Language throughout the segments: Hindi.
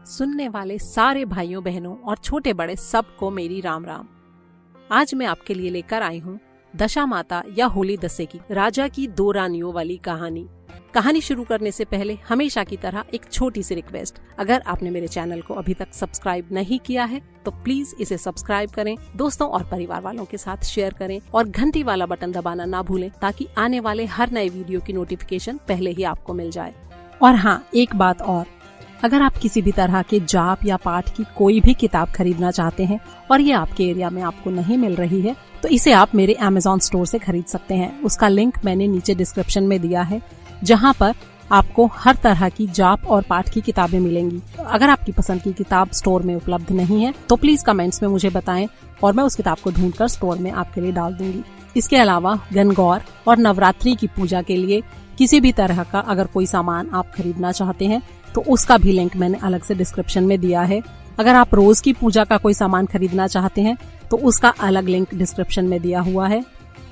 सुनने वाले सारे भाइयों बहनों और छोटे बड़े सबको मेरी राम राम। आज मैं आपके लिए लेकर आई हूँ दशा माता या होली दस्से की राजा की दो रानियों वाली कहानी। कहानी शुरू करने से पहले हमेशा की तरह एक छोटी सी रिक्वेस्ट, अगर आपने मेरे चैनल को अभी तक सब्सक्राइब नहीं किया है तो प्लीज इसे सब्सक्राइब करें, दोस्तों और परिवार वालों के साथ शेयर करें और घंटी वाला बटन दबाना ना भूलें ताकि आने वाले हर नए वीडियो की नोटिफिकेशन पहले ही आपको मिल जाए। और हाँ, एक बात और, अगर आप किसी भी तरह के जाप या पाठ की कोई भी किताब खरीदना चाहते हैं और ये आपके एरिया में आपको नहीं मिल रही है तो इसे आप मेरे Amazon स्टोर से खरीद सकते हैं। उसका लिंक मैंने नीचे डिस्क्रिप्शन में दिया है, जहां पर आपको हर तरह की जाप और पाठ की किताबें मिलेंगी। अगर आपकी पसंद की किताब स्टोर में उपलब्ध नहीं है तो प्लीज कमेंट्स में मुझे बताएं और मैं उस किताब को ढूंढकर स्टोर में आपके लिए डाल दूंगी। इसके अलावा गणगौर और नवरात्रि की पूजा के लिए किसी भी तरह का अगर कोई सामान आप खरीदना चाहते हैं तो उसका भी लिंक मैंने अलग से डिस्क्रिप्शन में दिया है। अगर आप रोज की पूजा का कोई सामान खरीदना चाहते हैं तो उसका अलग लिंक डिस्क्रिप्शन में दिया हुआ है।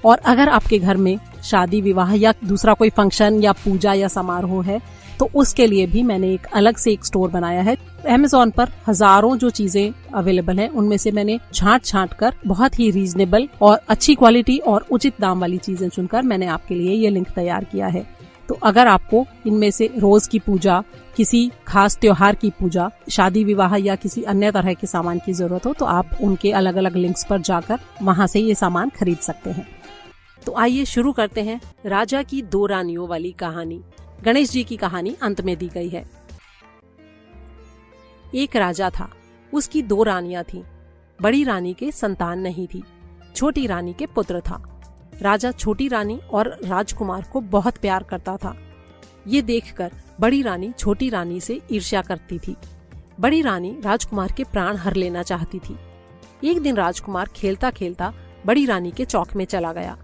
और अगर आपके घर में शादी विवाह या दूसरा कोई फंक्शन या पूजा या समारोह है तो उसके लिए भी मैंने एक अलग से एक स्टोर बनाया है। Amazon पर हजारों जो चीजें अवेलेबल हैं उनमें से मैंने छांट कर बहुत ही रीजनेबल और अच्छी क्वालिटी और उचित दाम वाली चीजें चुनकर मैंने आपके लिए ये लिंक तैयार किया है। तो अगर आपको इनमें से रोज की पूजा, किसी खास त्योहार की पूजा, शादी विवाह या किसी अन्य तरह के सामान की जरूरत हो तो आप उनके अलग अलग लिंक्स पर जाकर वहां से ये सामान खरीद सकते हैं। तो आइए शुरू करते हैं राजा की दो रानियों वाली कहानी। गणेश जी की कहानी अंत में दी गई है। एक राजा था, उसकी दो रानियां थीं। बड़ी रानी के संतान नहीं थी, छोटी रानी के पुत्र था। राजा छोटी रानी और राजकुमार को बहुत प्यार करता था। ये देखकर बड़ी रानी छोटी रानी से ईर्ष्या करती थी। बड़ी रानी राजकुमार के प्राण हर लेना चाहती थी। एक दिन राजकुमार खेलता खेलता बड़ी रानी के चौक में चला गया।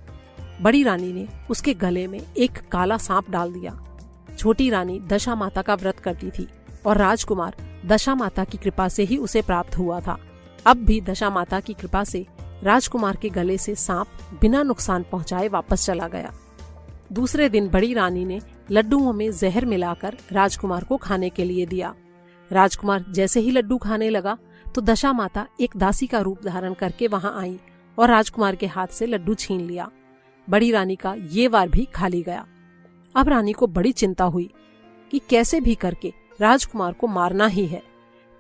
बड़ी रानी ने उसके गले में एक काला सांप डाल दिया। छोटी रानी दशा माता का व्रत करती थी और राजकुमार दशा माता की कृपा से ही उसे प्राप्त हुआ था। अब भी दशा माता की कृपा से राजकुमार के गले से सांप बिना नुकसान पहुंचाए वापस चला गया। दूसरे दिन बड़ी रानी ने लड्डुओं में जहर मिलाकर राजकुमार को खाने के लिए दिया। राजकुमार जैसे ही लड्डू खाने लगा तो दशा माता एक दासी का रूप धारण करके वहां आई और राजकुमार के हाथ से लड्डू छीन लिया। बड़ी रानी का ये वार भी खाली गया। अब रानी को बड़ी चिंता हुई कि कैसे भी करके राजकुमार को मारना ही है।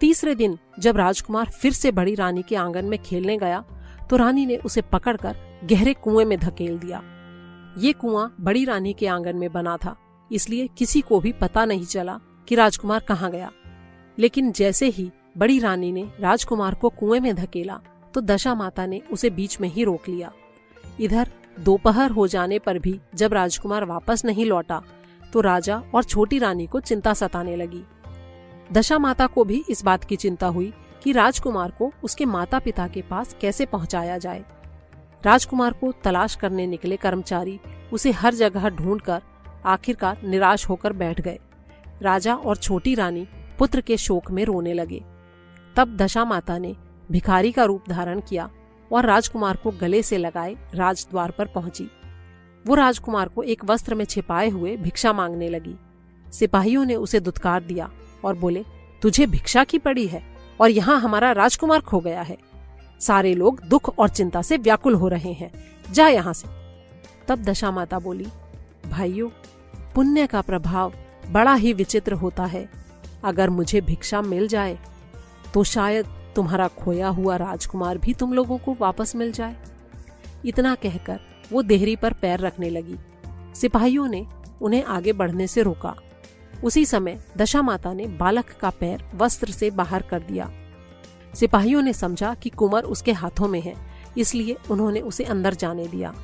तीसरे दिन जब राजकुमार फिर से बड़ी रानी के आंगन में खेलने गया तो रानी ने उसे पकड़कर गहरे कुएं में धकेल दिया। ये कुआं बड़ी रानी के आंगन में बना था, इसलिए किसी को भी पता नहीं चला कि राजकुमार कहाँ गया। लेकिन जैसे ही बड़ी रानी ने राजकुमार को कुएं में धकेला तो दशा माता ने उसे बीच में ही रोक लिया। इधर दोपहर हो जाने पर भी जब राजकुमार वापस नहीं लौटा तो राजा और छोटी रानी को चिंता सताने लगी। दशा माता को भी इस बात की चिंता हुई कि राजकुमार को उसके माता पिता के पास कैसे पहुंचाया जाए। राजकुमार को तलाश करने निकले कर्मचारी उसे हर जगह ढूंढकर आखिरकार निराश होकर बैठ गए। राजा और छोटी रानी पुत्र के शोक में रोने लगे। तब दशा माता ने भिखारी का रूप धारण किया और राजकुमार को गले से लगाए राजद्वार पर पहुंची। वो राजकुमार को एक वस्त्र में छिपाए हुए भिक्षा मांगने लगी। सिपाहियों ने उसे दुत्कार दिया और बोले, तुझे भिक्षा की पड़ी है और यहाँ हमारा राजकुमार खो गया है। सारे लोग दुख और चिंता से व्याकुल हो रहे हैं, जा यहाँ से। तब दशा माता बोली, भाइयों, पुण्य का प्रभाव बड़ा ही विचित्र होता है। अगर मुझे भिक्षा मिल जाए तो शायद तुम्हारा खोया हुआ राजकुमार भी तुम लोगों को वापस मिल जाए। इतना कहकर वो देहरी पर पैर रखने लगी। सिपाहियों ने उन्हें आगे बढ़ने से रोका। उसी समय दशा माता ने बालक का पैर वस्त्र से बाहर कर दिया। सिपाहियों ने समझा कि कुंवर उसके हाथों में है, इसलिए उन्होंने उसे अंदर जाने दिया।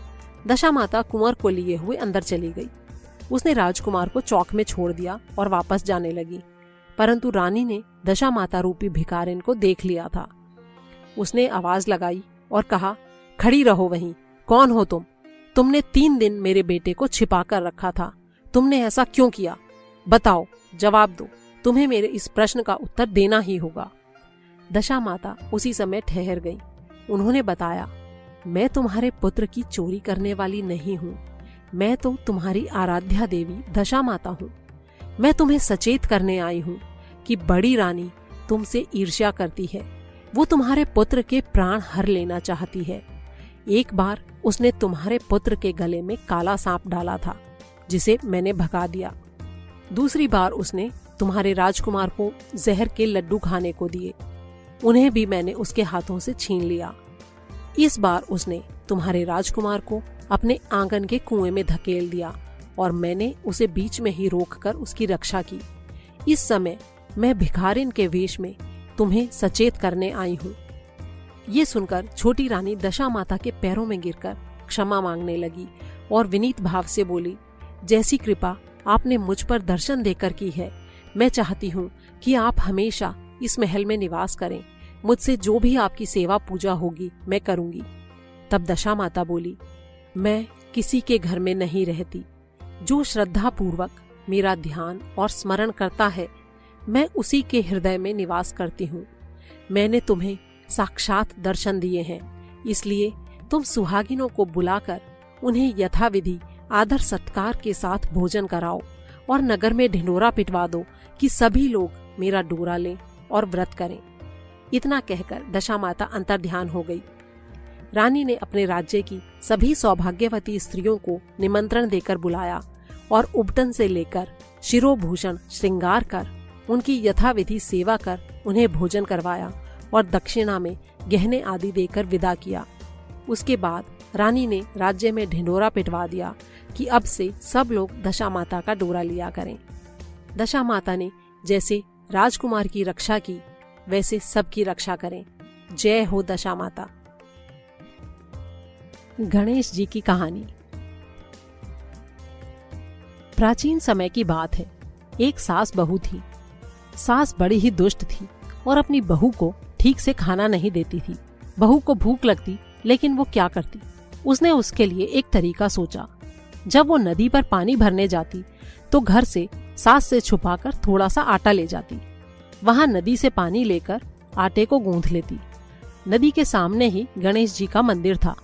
दशा माता कुंवर को लिए हुए अंदर चली गई। उसने राजकुमार को चौक में छोड़ दिया और वापस जाने लगी, परंतु रानी ने दशा माता रूपी भिखारिन को देख लिया था। उसने आवाज लगाई और कहा, खड़ी रहो वहीं, कौन हो तुम? तुमने 3 दिन मेरे बेटे को छिपा कर रखा था, तुमने ऐसा क्यों किया? बताओ, जवाब दो, तुम्हें मेरे इस प्रश्न का उत्तर देना ही होगा। दशा माता उसी समय ठहर गई। उन्होंने बताया, मैं तुम्हारे पुत्र की चोरी करने वाली नहीं हूँ, मैं तो तुम्हारी आराध्या देवी दशा माता हूँ। मैं तुम्हें सचेत करने आई हूँ कि बड़ी रानी तुमसे ईर्ष्या करती है। वो तुम्हारे पुत्र के प्राण हर लेना चाहती है। एक बार उसने तुम्हारे पुत्र के गले में काला सांप डाला था, जिसे मैंने भगा दिया। दूसरी बार उसने तुम्हारे राजकुमार को जहर के लड्डू खाने को दिए, उन्हें भी मैंने उसके हाथों से छीन लिया। इस बार उसने तुम्हारे राजकुमार को अपने आंगन के कुएं में धकेल दिया और मैंने उसे बीच में ही रोककर उसकी रक्षा की। इस समय मैं भिखारिन के वेश में तुम्हें सचेत करने आई हूँ। ये सुनकर छोटी रानी दशा माता के पैरों में गिरकर क्षमा मांगने लगी और विनीत भाव से बोली, जैसी कृपा आपने मुझ पर दर्शन देकर की है, मैं चाहती हूँ कि आप हमेशा इस महल में निवास करें। मुझसे जो भी आपकी सेवा पूजा होगी मैं करूंगी। तब दशा माता बोली, मैं किसी के घर में नहीं रहती। जो श्रद्धा पूर्वक मेरा ध्यान और स्मरण करता है, मैं उसी के हृदय में निवास करती हूँ। मैंने तुम्हें साक्षात दर्शन दिए हैं, इसलिए तुम सुहागिनों को बुलाकर उन्हें यथाविधि आदर सत्कार के साथ भोजन कराओ और नगर में ढिंढोरा पिटवा दो कि सभी लोग मेरा डोरा लें और व्रत करें। इतना कहकर दशा माता अंतर्ध्यान हो गई। रानी ने अपने राज्य की सभी सौभाग्यवती स्त्रियों को निमंत्रण देकर बुलाया और उबटन से लेकर शिरोभूषण श्रृंगार कर उनकी यथाविधि सेवा कर उन्हें भोजन करवाया और दक्षिणा में गहने आदि देकर विदा किया। उसके बाद रानी ने राज्य में ढिंढोरा पिटवा दिया कि अब से सब लोग दशा माता का डोरा लिया करें। दशा माता ने जैसे राजकुमार की रक्षा की, वैसे सबकी रक्षा करें। जय हो दशा माता। गणेश जी की कहानी। प्राचीन समय की बात है। एक सास बहू थी। सास बड़ी ही दुष्ट थी और अपनी बहू को ठीक से खाना नहीं देती थी। बहू को भूख लगती, लेकिन वो क्या करती? उसने उसके लिए एक तरीका सोचा। जब वो नदी पर पानी भरने जाती तो घर से सास से छुपाकर थोड़ा सा आटा ले जाती। वहां नदी से पानी लेकर आटे को गूंथ लेती। नदी के सामने ही गणेश जी का मंदिर था।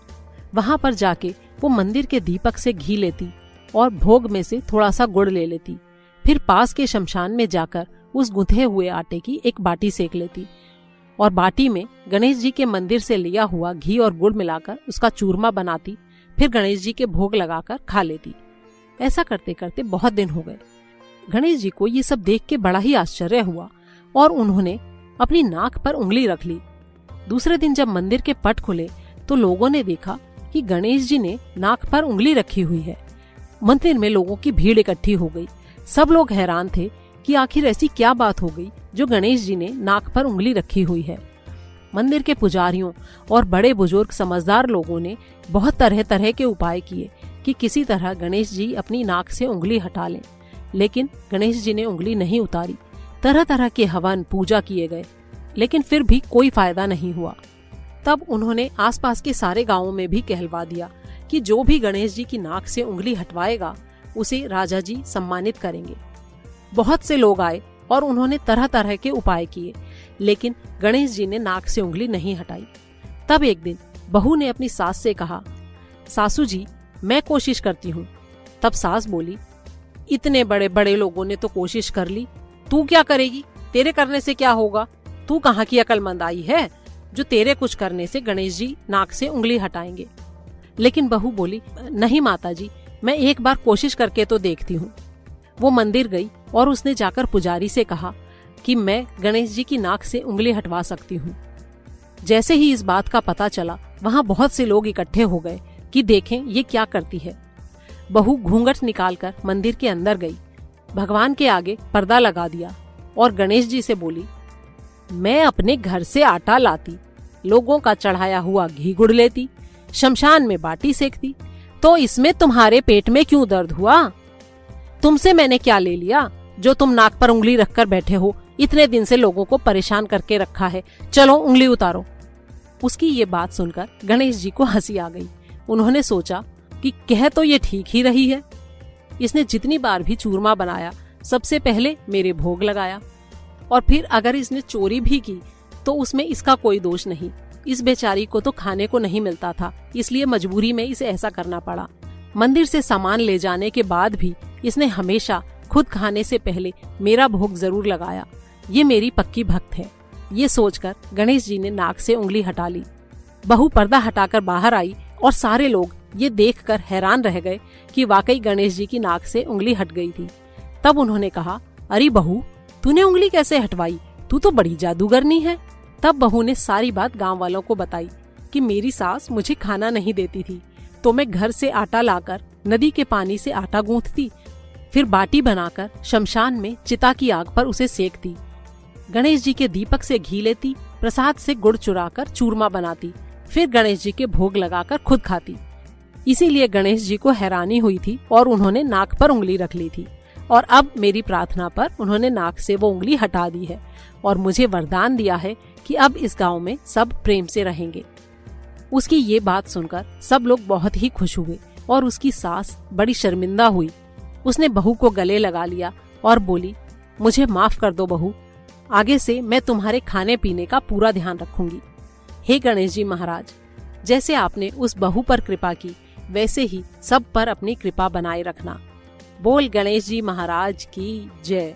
वहां पर जाके वो मंदिर के दीपक से घी लेती और भोग में से थोड़ा सा गुड़ ले लेती। फिर पास के शमशान में जाकर उस गुंथे हुए आटे की एक बाटी सेक लेती और बाटी में गणेश जी के मंदिर से लिया हुआ घी और गुड़ मिलाकर उसका चूरमा बनाती। फिर गणेश जी के भोग लगाकर खा लेती। ऐसा करते करते बहुत दिन हो गए। गणेश जी को ये सब देख के बड़ा ही आश्चर्य हुआ और उन्होंने अपनी नाक पर उंगली रख ली। दूसरे दिन जब मंदिर के पट खुले तो लोगों ने देखा कि गणेश जी ने नाक पर उंगली रखी हुई है। मंदिर में लोगों की भीड़ इकट्ठी हो गई। सब लोग हैरान थे कि आखिर ऐसी क्या बात हो गई जो गणेश जी ने नाक पर उंगली रखी हुई है। मंदिर के पुजारियों और बड़े बुजुर्ग समझदार लोगों ने बहुत तरह तरह के उपाय किए कि किसी तरह गणेश जी अपनी नाक से उंगली हटा लें, लेकिन गणेश जी ने उंगली नहीं उतारी। तरह तरह के हवन पूजा किए गए, लेकिन फिर भी कोई फायदा नहीं हुआ। तब उन्होंने आसपास के सारे गांवों में भी कहलवा दिया कि जो भी गणेश जी की नाक से उंगली हटवाएगा उसे राजा जी सम्मानित करेंगे। बहुत से लोग आए और उन्होंने तरह तरह के उपाय किए, लेकिन गणेश जी ने नाक से उंगली नहीं हटाई। तब एक दिन बहू ने अपनी सास से कहा, सासू जी मैं कोशिश करती हूँ। तब सास बोली, इतने बड़े बड़े लोगों ने तो कोशिश कर ली, तू क्या करेगी? तेरे करने से क्या होगा? तू कहाँ की अकलमंद आई है जो तेरे कुछ करने से गणेश जी नाक से उंगली हटाएंगे? लेकिन बहू बोली, नहीं माता जी, मैं एक बार कोशिश करके तो देखती हूँ। वो मंदिर गई और उसने जाकर पुजारी से कहा कि मैं गणेश जी की नाक से उंगली हटवा सकती हूँ। जैसे ही इस बात का पता चला, वहाँ बहुत से लोग इकट्ठे हो गए कि देखें ये क्या करती है। बहू घूंघट निकालकर मंदिर के अंदर गई, भगवान के आगे पर्दा लगा दिया और गणेश जी से बोली, मैं अपने घर से आटा लाती, लोगों का चढ़ाया हुआ घी गुड़ लेती, शमशान में बाटी सेकती, तो इसमें तुम्हारे पेट में क्यों दर्द हुआ? तुमसे मैंने क्या ले लिया जो तुम नाक पर उंगली रखकर बैठे हो? इतने दिन से लोगों को परेशान करके रखा है, चलो उंगली उतारो। उसकी ये बात सुनकर गणेश जी को हंसी आ गई। उन्होंने सोचा कि कह तो ये ठीक ही रही है। इसने जितनी बार भी चूरमा बनाया सबसे पहले मेरे भोग लगाया, और फिर अगर इसने चोरी भी की तो उसमें इसका कोई दोष नहीं। इस बेचारी को तो खाने को नहीं मिलता था, इसलिए मजबूरी में इसे ऐसा करना पड़ा। मंदिर से सामान ले जाने के बाद भी इसने हमेशा खुद खाने से पहले मेरा भोग जरूर लगाया। ये मेरी पक्की भक्त है। ये सोचकर गणेश जी ने नाक से उंगली हटा ली। बहू पर्दा हटाकर बाहर आई और सारे लोग ये देखकर हैरान रह गए कि वाकई गणेश जी की नाक से उंगली हट गई थी। तब उन्होंने कहा, अरे बहू, तूने उंगली कैसे हटवाई? तू तो बड़ी जादूगरनी है। तब बहू ने सारी बात गांव वालों को बताई कि मेरी सास मुझे खाना नहीं देती थी, तो मैं घर से आटा लाकर नदी के पानी से आटा गूंथती, फिर बाटी बनाकर शमशान में चिता की आग पर उसे सेकती, गणेश जी के दीपक से घी लेती, प्रसाद से गुड़ चुराकर चूरमा बनाती, फिर गणेश जी के भोग लगाकर खुद खाती। इसीलिए गणेश जी को हैरानी हुई थी और उन्होंने नाक पर उंगली रख ली थी, और अब मेरी प्रार्थना पर उन्होंने नाक से वो उंगली हटा दी है और मुझे वरदान दिया है कि अब इस गांव में सब प्रेम से रहेंगे। उसकी ये बात सुनकर सब लोग बहुत ही खुश हुए और उसकी सास बड़ी शर्मिंदा हुई। उसने बहू को गले लगा लिया और बोली, मुझे माफ कर दो बहू, आगे से मैं तुम्हारे खाने पीने का पूरा ध्यान रखूंगी। हे गणेश जी महाराज, जैसे आपने उस बहू पर कृपा की, वैसे ही सब पर अपनी कृपा बनाए रखना। बोल गणेश जी महाराज की जय।